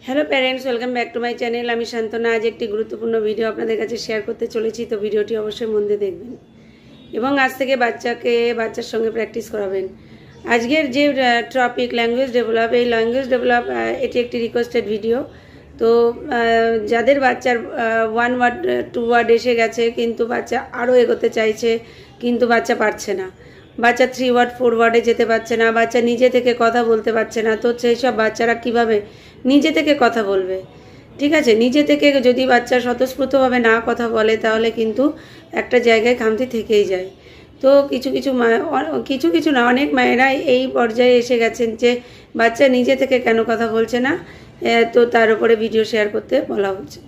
Hello parents, welcome back to my channel. আমি শান্তনা। আজ একটি গুরুত্বপূর্ণ ভিডিও আপনাদের কাছে শেয়ার করতে চলেছি, তো ভিডিওটি অবশ্যই মন দিয়ে দেখবেন এবং আজ থেকে বাচ্চার সঙ্গে প্র্যাকটিস করাবেন। আজকের যে টপিক ল্যাঙ্গুয়েজ ডেভেলপ, এই ল্যাঙ্গুয়েজ ডেভেলপ এটি একটি রিকোয়েস্টেড ভিডিও। তো যাদের বাচ্চার 1 ওয়ার্ড 2 ওয়ার্ড এসে গেছে কিন্তু বাচ্চা আরও এগোতে চাইছে কিন্তু বাচ্চা পারছে না, বাচ্চা 3 ওয়ার্ড 4 ওয়ার্ডে যেতে পারছে না, বাচ্চা নিজে থেকে কথা বলতে পারছে না, তো সেই সব বাচ্চারা কিভাবে নিজে থেকে কথা বলবে? ঠিক আছে, নিজে থেকে যদি বাচ্চা স্বতঃস্ফূর্তভাবে না কথা বলে তাহলে কিন্তু একটা জায়গায় খামতি থেকেই যায়। তো কিছু না, অনেক মায়েরা এই পর্যায়ে এসে গেছেন যে বাচ্চা নিজে থেকে কেন কথা বলছে না, তো তার উপরে ভিডিও শেয়ার করতে বলা হচ্ছে।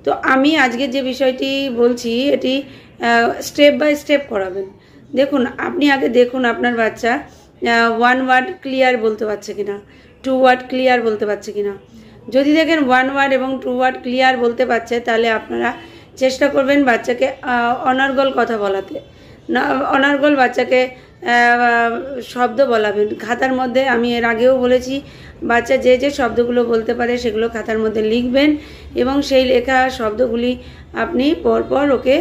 তো আমি আজকে যে বিষয়টি বলছি এটি স্টেপ বাই স্টেপ করাবেন। দেখুন, আপনি আগে দেখুন আপনার বাচ্চা 1 ওয়ার্ড ক্লিয়ার বলতে পারছে কিনা, 2 ওয়ার্ড ক্লিয়ার বলতে পারছে কিনা। যদি দেখেন 1 ওয়ার্ড এবং 2 ওয়ার্ড ক্লিয়ার বলতে পারছে তাহলে আপনারা চেষ্টা করবেন বাচ্চাকে অনর্গল কথা বলাতে। না, অনর্গল বাচ্চাকে শব্দ বলাবেন। খাতার মধ্যে আমি এর আগেও বলেছি, বাচ্চা যে যে শব্দগুলো বলতে পারে সেগুলো খাতার মধ্যে লিখবেন এবং সেই লেখা শব্দগুলি আপনি পরপর ওকে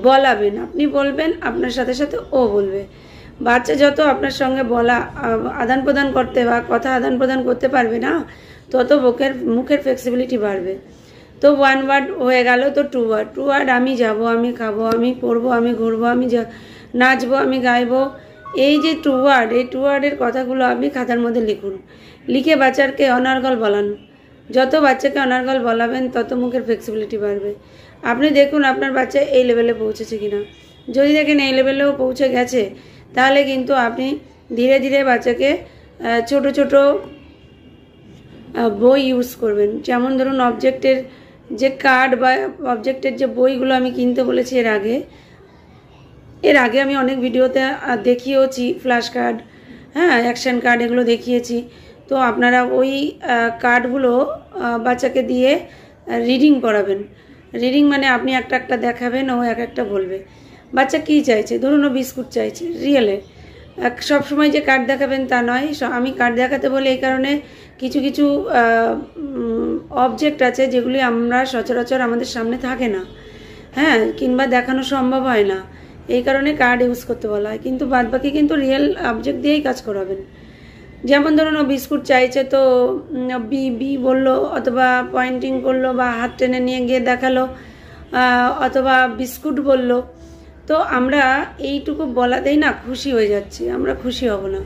বলাবেন। আপনি বলবেন, আপনার সাথে সাথে ও বলবে। বাচ্চা যত আপনার সঙ্গে বলা আদান প্রদান করতে বা কথা আদান প্রদান করতে পারবে না, তত মুখের ফ্লেক্সিবিলিটি বাড়বে। তো 1 ওয়ার্ড হয়ে গেল, তো 2 ওয়ার্ড আমি যাব, আমি খাবো, আমি পড়বো, আমি ঘুরবো, আমি নাচবো, আমি গাইবো। এই যে 2 ওয়ার্ড, এই 2 ওয়ার্ডের কথাগুলো আপনি খাতার মধ্যে লিখুন। লিখে বাচ্চাকে অনর্গল বলান। যত বাচ্চাকে অনর্গল বলাবেন তত মুখের ফ্লেক্সিবিলিটি বাড়বে। আপনি দেখুন আপনার বাচ্চা এই লেভেলে পৌঁছেছে কিনা। যদি দেখেন এই লেভেলেও পৌঁছে গেছে তাহলে কিন্তু আপনি ধীরে ধীরে বাচ্চাকে ছোট ছোট বই ইউজ করবেন। যেমন ধরুন অবজেক্টের যে কার্ড বা অবজেক্টের যে বইগুলো আমি কিনতে বলেছি এর আগে আমি অনেক ভিডিওতে দেখিয়েছি, ফ্ল্যাশ কার্ড, অ্যাকশন কার্ড, এগুলো দেখিয়েছি। তো আপনারা ওই কার্ডগুলো বাচ্চাকে দিয়ে রিডিং করাবেন। রিডিং মানে আপনি একটা একটা দেখাবেন, ও এক একটা বলবে। বাচ্চা কী চাইছে, ধরুন ও বিস্কুট চাইছে, রিয়েলে সবসময় যে কার্ড দেখাবেন তা নয়। আমি কার্ড দেখাতে বলে এই কারণে কিছু কিছু অবজেক্ট আছে যেগুলি আমরা সচরাচর আমাদের সামনে থাকে না, কিংবা দেখানো সম্ভব হয় না, এই কারণে কার্ড ইউজ করতে বলা হয়। কিন্তু বাদবাকি কিন্তু রিয়েল অবজেক্ট দিয়েই কাজ করাবেন। যেমন ধরুন ও বিস্কুট চাইছে, তো বি বললো, অথবা পয়েন্টিং করলো বা হাত টেনে নিয়ে গিয়ে দেখালো, অথবা বিস্কুট বললো। তো আমরা এইটুকু বলাতেই না খুশি হয়ে যাচ্ছি, আমরা খুশি হব না।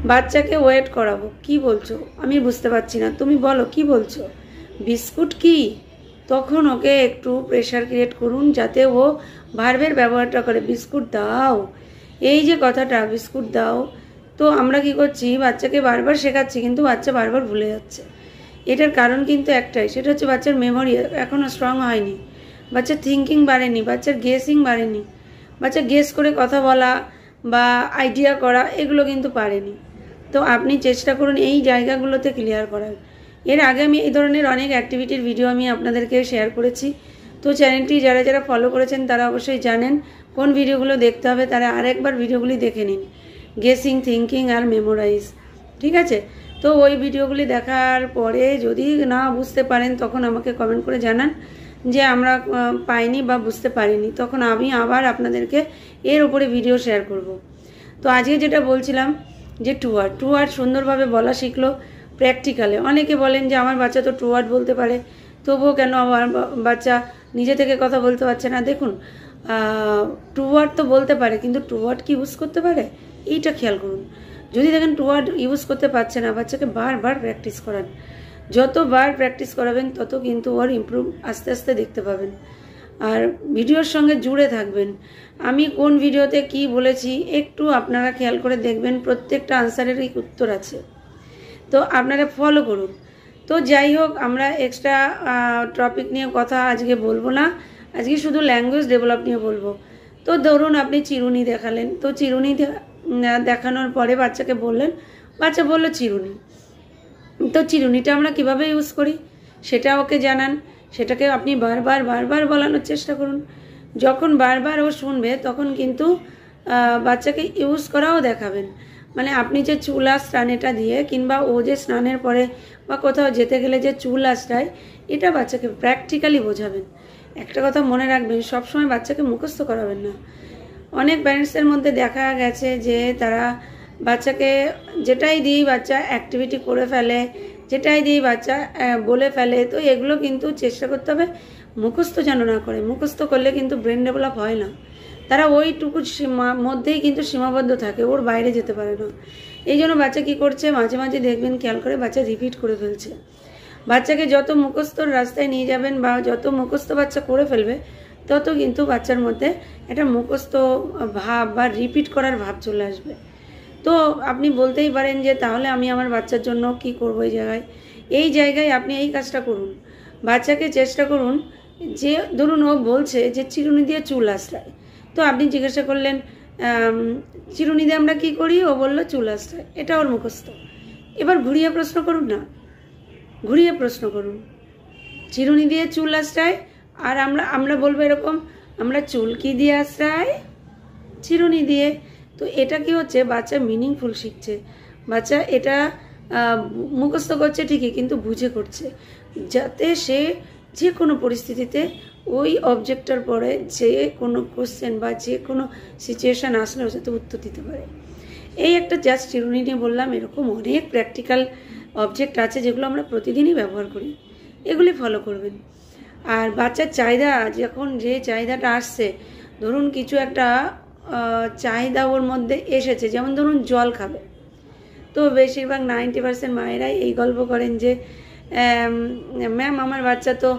বাচ্চাকে ওয়েট করাবো, কি বলছো, আমি বুঝতে পারছি না, তুমি বলো কি বলছো, বিস্কুট কি। তখন ওকে একটু প্রেশার ক্রিয়েট করুন যাতে ও ভার্বের ব্যবহারটা করে, বিস্কুট দাও, এই যে কথাটা বিস্কুট দাও। তো আমরা কি করছি, বাচ্চাকে বারবার শেখাচ্ছি কিন্তু বাচ্চা বারবার ভুলে যাচ্ছে। এটার কারণ কিন্তু একটাই, সেটা হচ্ছে বাচ্চার মেমোরি এখনও স্ট্রং হয়নি, বাচ্চার থিঙ্কিং বাড়েনি, বাচ্চার গেসিং বাড়েনি। বাচ্চা গেস করে কথা বলা বা আইডিয়া করা এগুলো কিন্তু পারেনি। তো আপনি চেষ্টা করুন এই জায়গাগুলোতে ক্লিয়ার করার। এর আগে আমি এই ধরনের অনেক অ্যাক্টিভিটির ভিডিও আমি আপনাদেরকে শেয়ার করেছি। তো চ্যানেলটি যারা যারা ফলো করেছেন তারা অবশ্যই জানেন কোন ভিডিওগুলো দেখতে হবে, তারা আরেকবার ভিডিওগুলি দেখে নিন, গেসিং, থিঙ্কিং আর মেমোরাইজ। ঠিক আছে, তো ওই ভিডিওগুলি দেখার পরে যদি না বুঝতে পারেন তখন আমাকে কমেন্ট করে জানান যে আমরা পাইনি বা বুঝতে পারিনি, তখন আমি আবার আপনাদেরকে এর উপরে ভিডিও শেয়ার করব। তো আজকে যেটা বলছিলাম যে 2 ওয়ার্ড সুন্দরভাবে বলা শিখলো প্র্যাকটিক্যালে। অনেকে বলেন যে আমার বাচ্চা তো 2 ওয়ার্ড বলতে পারে, তবুও কেন আমার বাচ্চা নিজে থেকে কথা বলতে পারছে না। দেখুন, 2 ওয়ার্ড তো বলতে পারে কিন্তু 2 ওয়ার্ড কি ইউজ করতে পারে এইটা খেয়াল করুন। যদি দেখেন 2 ওয়ার্ড ইউজ করতে পারছে না, বাচ্চাকে বারবার প্র্যাকটিস করান। যতবার প্র্যাকটিস করাবেন তত কিন্তু ওর ইমপ্রুভ আস্তে আস্তে দেখতে পাবেন। আর ভিডিওর সঙ্গে জুড়ে থাকবেন। আমি কোন ভিডিওতে কি বলেছি একটু আপনারা খেয়াল করে দেখবেন, প্রত্যেকটা আনসারেরই উত্তর আছে, তো আপনারা ফলো করুন। তো যাই হোক, আমরা এক্সট্রা টপিক নিয়ে কথা আজকে বলবো না, আজকে শুধু ল্যাঙ্গুয়েজ ডেভেলপ নিয়ে বলবো। তো ধরুন আপনি চিরুনি দেখালেন, তো চিরুনি দেখানোর পরে বাচ্চাকে বললেন, বাচ্চা বললো চিরুনি। তো চিরুনিটা আমরা কিভাবে ইউজ করি সেটা ওকে জানান, সেটাকে আপনি বারবার বলানোর চেষ্টা করুন। যখন বারবার ও শুনবে তখন কিন্তু বাচ্চাকে ইউজ করাও দেখাবেন। মানে আপনি যে চুল আঁচড়ান এটা দিয়ে, কিংবা ও যে স্নানের পরে বা কোথাও যেতে গেলে যে চুল আঁচড়ায়, এটা বাচ্চাকে প্র্যাকটিক্যালি বোঝাবেন। একটা কথা মনে রাখবেন, সবসময় বাচ্চাকে মুখস্থ করাবেন না। অনেক প্যারেন্টসের মধ্যে দেখা গেছে যে তারা বাচ্চাকে যেটাই দিই বাচ্চা অ্যাক্টিভিটি করে ফেলে, যেটাই দিই বাচ্চা বলে ফেলে। তো এগুলো কিন্তু চেষ্টা করতে হবে মুখস্থ যেন না করে। মুখস্থ করলে কিন্তু ব্রেন ডেভেলপ হয় না। তারা ওইটুকু মধ্যেই কিন্তু সীমাবদ্ধ থাকে, ওর বাইরে যেতে পারে না। এই জন্য বাচ্চা কী করছে, মাঝে মাঝে দেখবেন খেয়াল করে বাচ্চা রিপিট করে ফেলছে। বাচ্চাকে যত মুখস্থর রাস্তায় নিয়ে যাবেন বা যত মুখস্থ বাচ্চা করে ফেলবে, তত কিন্তু বাচ্চার মধ্যে একটা মুখস্থ ভাব বা রিপিট করার ভাব চলে আসবে। তো আপনি বলতেই পারেন যে তাহলে আমি আমার বাচ্চার জন্য কি করব এই জায়গায় আপনি এই কাজটা করুন। বাচ্চাকে চেষ্টা করুন যে ধরুন ও বলছে যে চিরুনি দিয়ে চুল আঁচড়ায়, তো আপনি জিজ্ঞাসা করলেন চিরুনি দিয়ে আমরা কি করি, ও বললো চুল আঁচড়ায়, এটা ওর মুখস্থ। এবার ঘুরিয়ে প্রশ্ন করুন না, ঘুরিয়ে প্রশ্ন করুন, চিরুনি দিয়ে চুল আঁচড়ায়, আর আমরা বলবো এরকম, আমরা চুল কি দিয়ে আঁচড়াই, চিরুনি দিয়ে। তো এটা কি হচ্ছে, বাচ্চা মিনিংফুল শিখছে, বাচ্চা এটা মুখস্থ করছে ঠিকই কিন্তু বুঝে করছে, যাতে সে যে কোনো পরিস্থিতিতে ওই অবজেক্টটার পরে যে কোনো কোশ্চেন বা যে কোনো সিচুয়েশান আসলে যাতে উত্তর দিতে পারে। এই একটা জাস্ট চিরুনি নিয়ে বললাম, এরকম অনেক প্র্যাকটিক্যাল অবজেক্ট আছে যেগুলো আমরা প্রতিদিনই ব্যবহার করি, এগুলি ফলো করবেন। আর বাচ্চার চাহিদা, যখন যে চাহিদাটা আসছে, ধরুন কিছু একটা চাহিদা ওর মধ্যে এসেছে, যেমন ধরুন জল খাবে, তো বেশিরভাগ 90% মায়েরাই এই গল্প করেন যে ম্যাম আমার বাচ্চা তো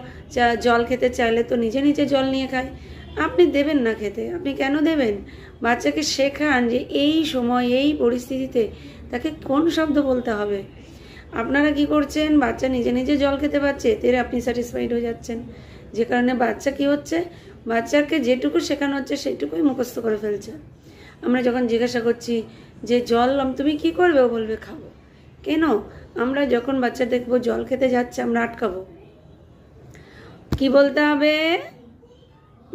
জল খেতে চাইলে তো নিজে নিজে জল নিয়ে খায়। আপনি দেবেন না খেতে, আপনি কেন দেবেন? বাচ্চাকে শেখান যে এই সময় এই পরিস্থিতিতে তাকে কোন শব্দ বলতে হবে। আপনারা কি করছেন, বাচ্চা নিজে নিজে জল খেতে পারছে, এতে আপনি স্যাটিসফাইড হয়ে যাচ্ছেন, যে কারণে বাচ্চা কি হচ্ছে, বাচ্চাকে যেটুকু শেখানো হচ্ছে সেইটুকুই মুখস্থ করে ফেলছে। আমরা যখন জিজ্ঞাসা করছি যে জল তুমি কি করবে, ও বলবে খাবো। কেন? আমরা যখন বাচ্চা দেখবো জল খেতে যাচ্ছে, আমরা আটকাবো, কি বলতে হবে,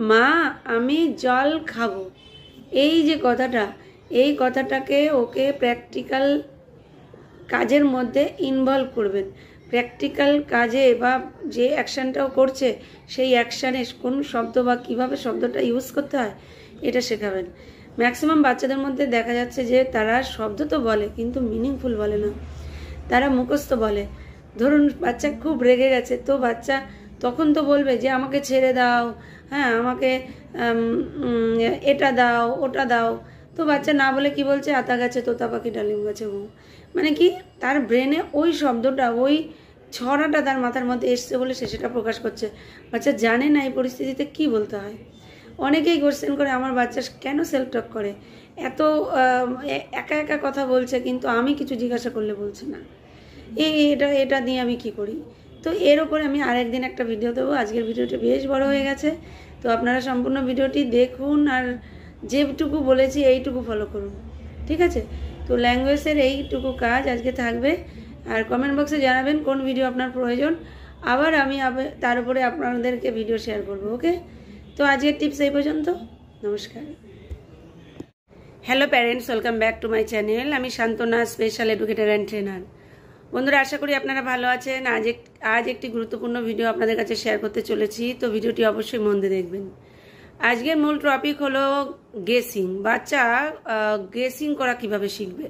মা আমি জল খাবো। এই যে কথাটা, এই কথাটাকে ওকে প্র্যাকটিক্যাল কাজের মধ্যে ইনভলভ করবেন। প্র্যাকটিক্যাল কাজে বা যে অ্যাকশানটাও করছে সেই অ্যাকশানে কোন শব্দ বা কিভাবে শব্দটা ইউজ করতে হয় এটা শেখাবেন। ম্যাক্সিমাম বাচ্চাদের মধ্যে দেখা যাচ্ছে যে তারা শব্দ তো বলে কিন্তু মিনিংফুল বলে না, তারা মুখস্থ বলে। ধরুন বাচ্চা খুব রেগে গেছে, তো বাচ্চা তখন তো বলবে যে আমাকে ছেড়ে দাও, হ্যাঁ আমাকে এটা দাও ওটা দাও। তো বাচ্চা না বলে কি বলছে, আতা গাছে তোতা পাখি ডালিম গাছে বউ। মানে কি, তার ব্রেনে ওই শব্দটা, ওই ছড়াটা তার মাথার মধ্যে এসছে বলে সে সেটা প্রকাশ করছে। বাচ্চা জানে না এই পরিস্থিতিতে কি বলতে হয়। অনেকেই কোশ্চেন করে আমার বাচ্চা কেন সেলফ টক করে, এত একা একা কথা বলছে কিন্তু আমি কিছু জিজ্ঞাসা করলে বলছে না, এটা নিয়ে আমি কি করি। তো এর ওপরে আমি আরেকদিন একটা ভিডিও দেবো। আজকের ভিডিওটি বেশ বড় হয়ে গেছে, তো আপনারা সম্পূর্ণ ভিডিওটি দেখুন আর যেটুকু বলেছি এইটুকু ফলো করুন, ঠিক আছে? তো ল্যাঙ্গুয়েজের এইটুকু কাজ আজকে থাকবে। আর কমেন্ট বক্সে জানাবেন কোন ভিডিও আপনার প্রয়োজন, আবার আমি তার উপরে আপনাদেরকে ভিডিও শেয়ার করব। ওকে, তো আজকের টিপস এই পর্যন্ত। নমস্কার। Hello parents, welcome back to my channel. আমি শান্তনা, স্পেশাল এডুকেটর অ্যান্ড ট্রেনার। বন্ধুরা, আশা করি আপনারা ভালো আছেন। আজ একটি গুরুত্বপূর্ণ ভিডিও আপনাদের কাছে শেয়ার করতে চলেছি, তো ভিডিওটি অবশ্যই মন দিয়ে দেখবেন। আজকের মূল টপিক হলো গেসিং। বাচ্চা গেসিং করা কিভাবে শিখবে,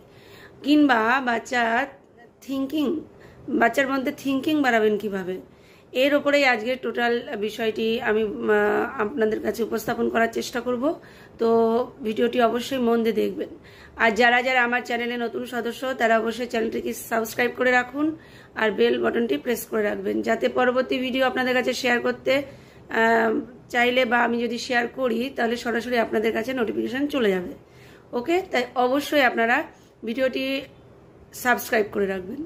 কিংবা বাচ্চার মধ্যে থিঙ্কিং বাড়াবেন কিভাবে, এর ওপরেই আজকের টোটাল বিষয়টি আমি আপনাদের কাছে উপস্থাপন করার চেষ্টা করব। তো ভিডিওটি অবশ্যই মন দিয়ে দেখবেন। আর যারা যারা আমার চ্যানেলে নতুন সদস্য তারা অবশ্যই চ্যানেলটিকে সাবস্ক্রাইব করে রাখুন আর বেল বাটনটি প্রেস করে রাখবেন, যাতে পরবর্তী ভিডিও আপনাদের কাছে শেয়ার করতে চাইলে বা আমি যদি শেয়ার করি তাহলে সরাসরি আপনাদের কাছে নোটিফিকেশান চলে যাবে। ওকে, তাই অবশ্যই আপনারা ভিডিওটি সাবস্ক্রাইব করে রাখবেন।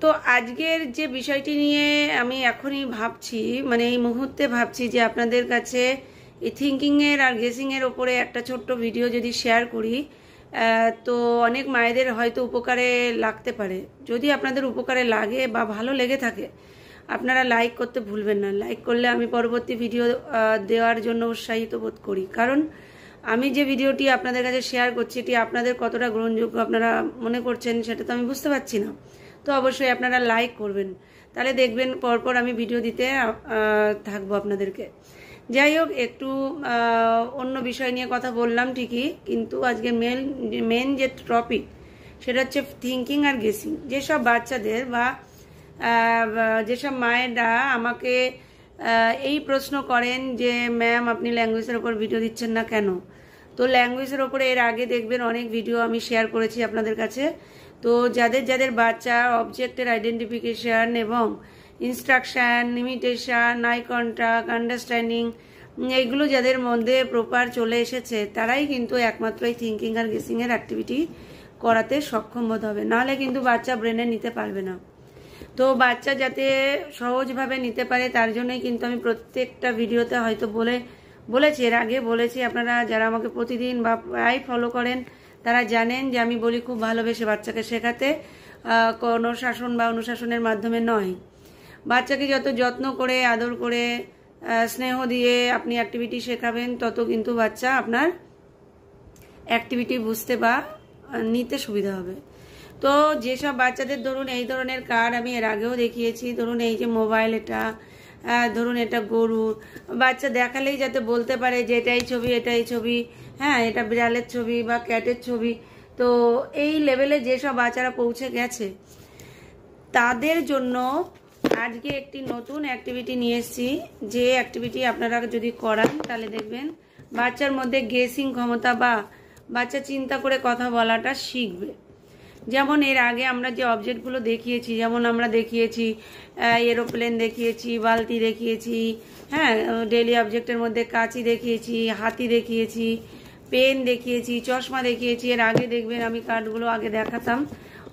তো আজকের যে বিষয়টি নিয়ে আমি এখনই ভাবছি, মানে এই মুহূর্তে ভাবছি যে আপনাদের কাছে এই থিঙ্কিংয়ের আর গেসিংয়ের ওপরে একটা ছোট্ট ভিডিও যদি শেয়ার করি, তো অনেক মায়েদের হয়তো উপকারে লাগতে পারে। যদি আপনাদের উপকারে লাগে বা ভালো লেগে থাকে, আপনারা লাইক করতে ভুলবেন না। লাইক করলে আমি পরবর্তী ভিডিও দেওয়ার জন্য উৎসাহিত বোধ করি, কারণ আমি যে ভিডিওটি আপনাদের কাছে শেয়ার করছি এটি আপনাদের কতটা গ্রহণযোগ্য আপনারা মনে করছেন সেটা তো আমি বুঝতে পারছি না। তো অবশ্যই আপনারা লাইক করবেন, তাহলে দেখবেন পরপর আমি ভিডিও দিতে থাকবো আপনাদেরকে। যাই হোক, একটু অন্য বিষয় নিয়ে কথা বললাম ঠিকই, কিন্তু আজকে মেন যে টপিক সেটা হচ্ছে থিঙ্কিং আর গেসিং। যেসব বাচ্চাদের বা যেসব মায়েরা আমাকে এই প্রশ্ন করেন যে ম্যাম আপনি ল্যাঙ্গুয়েজের ওপর ভিডিও দিচ্ছেন না কেন, তো ল্যাঙ্গুয়েজের ওপরে এর আগে দেখবেন অনেক ভিডিও আমি শেয়ার করেছি আপনাদের কাছে। তো যাদের বাচ্চা অবজেক্টের আইডেন্টিফিকেশন এবং instruction, imitation, eye contact, understanding এইগুলো যাদের মধ্যে প্রপার চলে এসেছে তারাই কিন্তু একমাত্র এই থিঙ্কিং আর গেসিংয়ের অ্যাক্টিভিটি করাতে সক্ষম বোধ হবে, নাহলে কিন্তু বাচ্চা ব্রেনে নিতে পারবে না। তো বাচ্চা যাতে সহজভাবে নিতে পারে তার জন্যই কিন্তু আমি প্রত্যেকটা ভিডিওতে হয়তো বলেছি, এর আগে বলেছি। আপনারা যারা আমাকে প্রতিদিন বা প্রায় ফলো করেন তারা জানেন যে আমি বলি খুব ভালোবেসে বাচ্চাকে শেখাতে, কোনো শাসন বা অনুশাসনের মাধ্যমে নয়। বাচ্চাকে যত যত্ন করে, আদর করে, স্নেহ দিয়ে আপনি অ্যাক্টিভিটি শেখাবেন তত কিন্তু বাচ্চা আপনার অ্যাক্টিভিটি বুঝতে বা নিতে সুবিধা হবে। তো যেসব বাচ্চাদের ধরুন এই ধরনের কার্ড আমি এর আগেও দেখিয়েছি, ধরুন এই যে মোবাইল, এটা ধরুন এটা গরু, বাচ্চা দেখালেই যাতে বলতে পারে যে এটাই ছবি, এটাই ছবি, হ্যাঁ এটা বিড়ালের ছবি বা ক্যাটের ছবি। তো এই লেভেলে যেসব বাচ্চারা পৌঁছে গেছে তাদের জন্য আজকে একটি নতুন অ্যাক্টিভিটি নিয়ে এসেছি, যে অ্যাক্টিভিটি আপনারা যদি করান তাহলে দেখবেন বাচ্চার মধ্যে গেসিং ক্ষমতা বা বাচ্চা চিন্তা করে কথা বলাটা শিখবে। যেমন এর আগে আমরা যে অবজেক্টগুলো দেখিয়েছি, যেমন আমরা দেখিয়েছি এরোপ্লেন দেখিয়েছি, বালতি দেখিয়েছি, হ্যাঁ ডেইলি অবজেক্টের মধ্যে কাঁচি দেখিয়েছি, হাতি দেখিয়েছি, পেন দেখিয়েছি, চশমা দেখিয়েছি। এর আগে দেখবেন আমি কার্ডগুলো আগে দেখাতাম,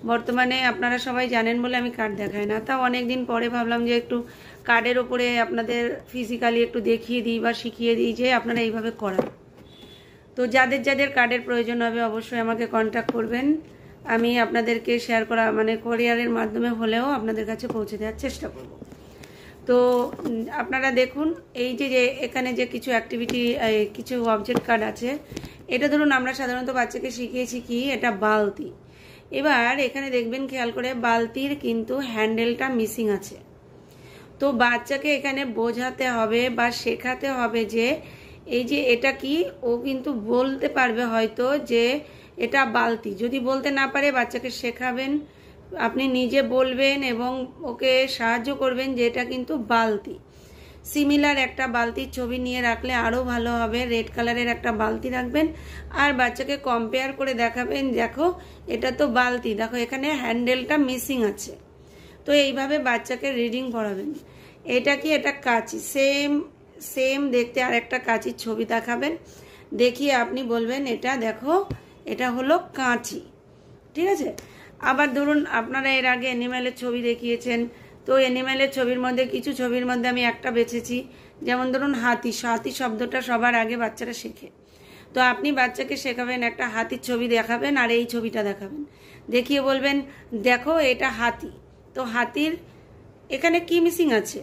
বর্তমানে আপনারা সবাই জানেন বলে আমি কার্ড দেখাই না। তাও অনেকদিন পরে ভাবলাম যে একটু কার্ডের ওপরে আপনাদের ফিজিক্যালি একটু দেখিয়ে দিই বা শিখিয়ে দিই যে আপনারা এইভাবে করান। তো যাদের কার্ডের প্রয়োজন হবে অবশ্যই আমাকে কন্ট্যাক্ট করবেন, আমি আপনাদেরকে শেয়ার করা মানে কোরিয়ারের মাধ্যমে হলেও আপনাদের কাছে পৌঁছে দেওয়ার চেষ্টা করব। তো আপনারা দেখুন এই যে এখানে যে কিছু অ্যাক্টিভিটি, কিছু অবজেক্ট কার্ড আছে, এটা ধরুন আমরা সাধারণত বাচ্চাকে শিখিয়েছি কি এটা বালতি। এবার এখানে দেখবেন খেয়াল করে বালতির কিন্তু হ্যান্ডেলটা মিসিং আছে। তো বাচ্চাকে এখানে বোঝাতে হবে বা শেখাতে হবে যে এই যে এটা কি, ও কিন্তু বলতে পারবে হয়তো যে এটা বালতি। যদি বলতে না পারে বাচ্চাকে শেখাবেন, আপনি নিজে বলবেন এবং ওকে সাহায্য করবেন যে এটা কিন্তু বালতি। সিমিলার একটা বালতির ছবি নিয়ে রাখলে আরও ভালো হবে, রেড কালারের একটা বালতি রাখবেন আর বাচ্চাকে কম্পেয়ার করে দেখাবেন, দেখো এটা তো বালতি, দেখো এখানে হ্যান্ডেলটা মিসিং আছে। তো এইভাবে বাচ্চাকে রিডিং পড়াবেন। এটা কি, এটা কাঁচি, সেম দেখতে আর একটা কাঁচির ছবি দেখাবেন, দেখিয়ে আপনি বলবেন এটা দেখো এটা হলো কাঁচি, ঠিক আছে। আবার ধরুন আপনারা এর আগে অ্যানিম্যালের ছবি দেখিয়েছেন, তো অ্যানিম্যালের ছবির মধ্যে কিছু ছবির মধ্যে আমি একটা বেছেছি, যেমন ধরুন হাতি। হাতি শব্দটা সবার আগে বাচ্চারা শেখে, তো আপনি বাচ্চাকে শেখাবেন একটা হাতির ছবি দেখাবেন আর এই ছবিটা দেখাবেন, দেখিয়ে বলবেন দেখো এটা হাতি। তো হাতির এখানে কি মিসিং আছে,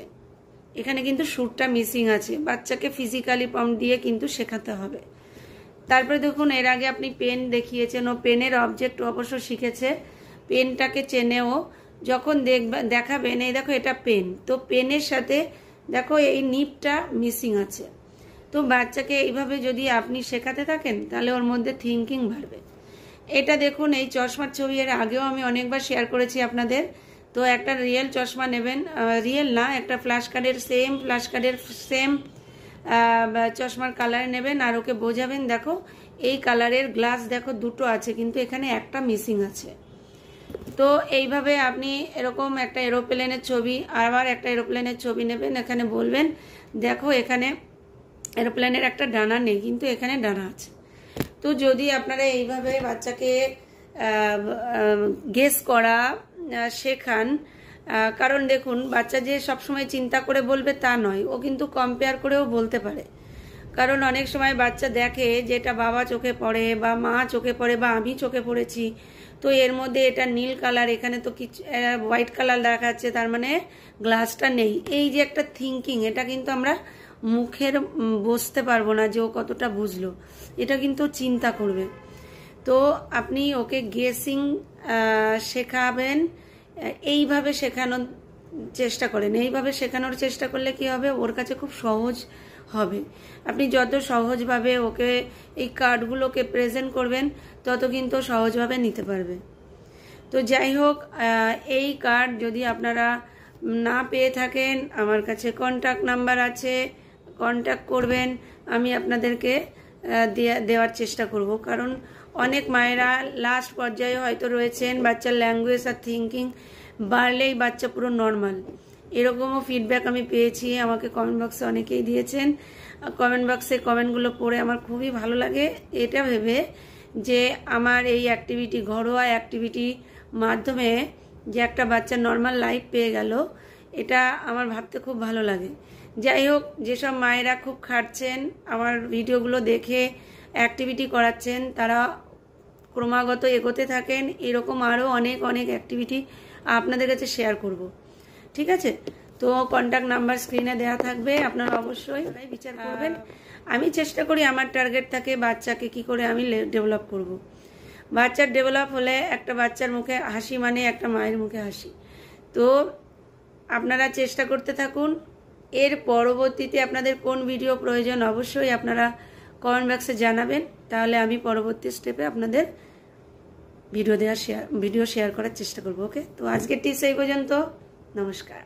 এখানে কিন্তু সুরটা মিসিং আছে, বাচ্চাকে ফিজিক্যালি প্রম্পট দিয়ে কিন্তু শেখাতে হবে। তারপরে দেখুন এর আগে আপনি পেন দেখিয়েছেন, ও পেনের অবজেক্ট অবশ্য শিখেছে, পেনটাকে চেনেও, যখন দেখাবেন এই দেখো এটা পেন, তো পেনের সাথে দেখো এই নিবটা মিসিং আছে। তো বাচ্চাকে এইভাবে যদি আপনি শেখাতে থাকেন তাহলে ওর মধ্যে থিঙ্কিং বাড়বে। এটা দেখুন এই চশমার ছবি এর আগেও আমি অনেকবার শেয়ার করেছি আপনাদের। তো একটা রিয়েল চশমা নেবেন, রিয়েল না, একটা ফ্ল্যাশ কার্ডের সেম চশমার কালার নেবেন আর ওকে বোঝাবেন দেখো এই কালারের গ্লাস দেখো দুটো আছে কিন্তু এখানে একটা মিসিং আছে। তো এইভাবে আপনি এরকম একটা এরোপ্লেনের ছবি, আবার একটা এরোপ্লেনের ছবি নেবেন, এখানে বলবেন দেখো এখানে এরোপ্লেনের একটা ডানা নেই কিন্তু এখানে ডানা আছে। তো যদি আপনারা এইভাবে বাচ্চাকে গেস করা শেখান, কারণ দেখুন বাচ্চা যে সবসময় চিন্তা করে বলবে তা নয়, ও কিন্তু কম্পেয়ার করেও বলতে পারে। কারণ অনেক সময় বাচ্চা দেখে যেটা বাবা চোখে পড়ে বা মা চোখে পড়ে বা আমি চোখে পড়েছি, তো এর মধ্যে এটা নীল কালার, এখানে তো কিছু হোয়াইট কালার দেখাচ্ছে, তার মানে গ্লাসটা নেই। এই যে একটা থিঙ্কিং, এটা কিন্তু আমরা মুখের বুঝতে পারবো না যে ও কতটা বুঝলো, এটা কিন্তু চিন্তা করবে। তো আপনি ওকে গেসিং শেখাবেন, এইভাবে শেখানোর চেষ্টা করেন। এইভাবে শেখানোর চেষ্টা করলে কি হবে, ওর কাছে খুব সহজ হবে। আপনি যত সহজভাবে ওকে এই কার্ডগুলোকে প্রেজেন্ট করবেন তত কিন্তু সহজভাবে নিতে পারবে। তো যাই হোক, এই কার্ড যদি আপনারা না পেয়ে থাকেন, আমার কাছে কন্ট্যাক্ট নাম্বার আছে, কন্ট্যাক্ট করবেন, আমি আপনাদেরকে দেওয়ার চেষ্টা করব। কারণ অনেক মায়েরা লাস্ট পর্যায়ে হয়তো রয়েছেন, বাচ্চার ল্যাঙ্গুয়েজ আর থিঙ্কিং বাড়লেই বাচ্চা পুরো নর্মাল, এরকমও ফিডব্যাক আমি পেয়েছি। আমাকে কমেন্ট বক্সে অনেকেই দিয়েছেন। কমেন্ট বক্সে কমেন্টগুলো পড়ে আমার খুবই ভালো লাগে, এটা ভেবে যে আমার এই অ্যাক্টিভিটি, ঘরোয়া অ্যাক্টিভিটি মাধ্যমে যে একটা বাচ্চা নর্মাল লাইফ পেয়ে গেল, এটা আমার ভাবতে খুব ভালো লাগে। যাই হোক, যেসব মায়েরা খুব খাটছেন আমার ভিডিওগুলো দেখে অ্যাক্টিভিটি করাচ্ছেন, তারা ক্রমাগত এগোতে থাকেন। এরকম আরও অনেক অনেক অ্যাক্টিভিটি আপনাদের কাছে শেয়ার করব। ঠিক আছে? তো কন্ট্যাক্ট নাম্বার স্ক্রিনে দেওয়া থাকবে, আপনারা অবশ্যই বিচার করবেন। আমি চেষ্টা করি, আমার টার্গেট থাকে বাচ্চাকে কি করে আমি ডেভেলপ করব। বাচ্চার ডেভেলপ হলে একটা বাচ্চার মুখে হাসি মানে একটা মায়ের মুখে হাসি। তো আপনারা চেষ্টা করতে থাকুন। এর পরবর্তীতে আপনাদের কোন ভিডিও প্রয়োজন অবশ্যই আপনারা কমেন্ট বক্সে জানাবেন, তাহলে আমি পরবর্তী স্টেপে আপনাদের ভিডিও শেয়ার করার চেষ্টা করব। ওকে, তো আজকের টিপস এই পর্যন্ত। নমস্কার।